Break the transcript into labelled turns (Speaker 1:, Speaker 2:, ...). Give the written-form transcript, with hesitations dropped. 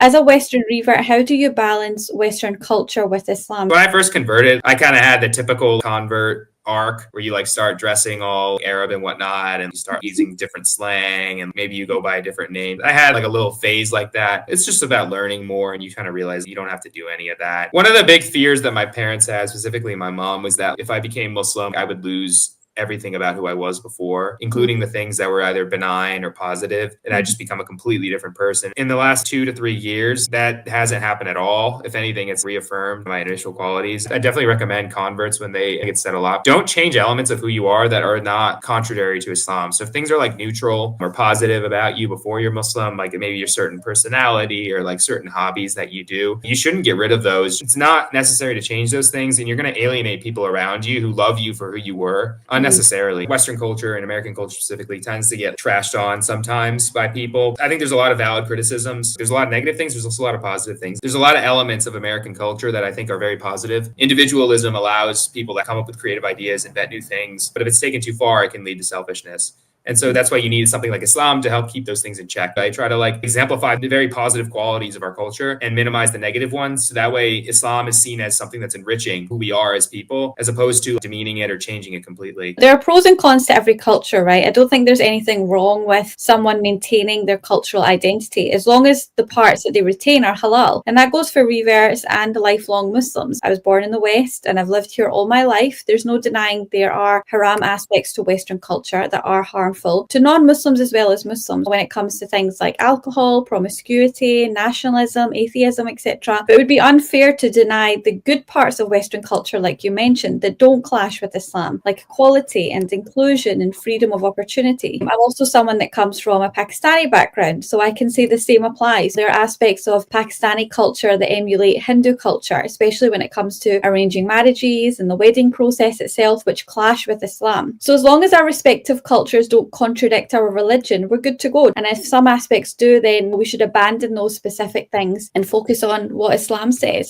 Speaker 1: As a Western revert, how do you balance Western culture with Islam?
Speaker 2: When I first converted, I kind of had the typical convert arc where you like start dressing all Arab and whatnot and you start using different slang and maybe you go by a different name. I had like a little phase like that. It's just about learning more and you kind of realize you don't have to do any of that. One of the big fears that my parents had, specifically my mom, was that if I became Muslim, I would lose everything about who I was before, including the things that were either benign or positive, and I just become a completely different person. In the last 2 to 3 years, that hasn't happened at all. If anything, it's reaffirmed my initial qualities. I definitely recommend converts when they get settled up. Don't change elements of who you are that are not contrary to Islam. So if things are like neutral or positive about you before you're Muslim, like maybe your certain personality or like certain hobbies that you do, you shouldn't get rid of those. It's not necessary to change those things, and you're going to alienate people around you who love you for who you were unnecessarily. Western culture and American culture specifically tends to get trashed on sometimes by people. I think there's a lot of valid criticisms. There's a lot of negative things. There's also a lot of positive things. There's a lot of elements of American culture that I think are very positive. Individualism allows people to come up with creative ideas, invent new things. But if it's taken too far, it can lead to selfishness. And so that's why you need something like Islam to help keep those things in check. I try to like exemplify the very positive qualities of our culture and minimize the negative ones. So that way Islam is seen as something that's enriching who we are as people, as opposed to demeaning it or changing it completely.
Speaker 1: There are pros and cons to every culture, right? I don't think there's anything wrong with someone maintaining their cultural identity, as long as the parts that they retain are halal. And that goes for reverts and lifelong Muslims. I was born in the West and I've lived here all my life. There's no denying there are haram aspects to Western culture that are harmful to non-Muslims as well as Muslims when it comes to things like alcohol, promiscuity, nationalism, atheism, etc. But it would be unfair to deny the good parts of Western culture, like you mentioned, that don't clash with Islam, like equality and inclusion and freedom of opportunity. I'm also someone that comes from a Pakistani background, so I can say the same applies. There are aspects of Pakistani culture that emulate Hindu culture, especially when it comes to arranging marriages and the wedding process itself, which clash with Islam. So as long as our respective cultures don't contradict our religion, we're good to go. And if some aspects do, then we should abandon those specific things and focus on what Islam says.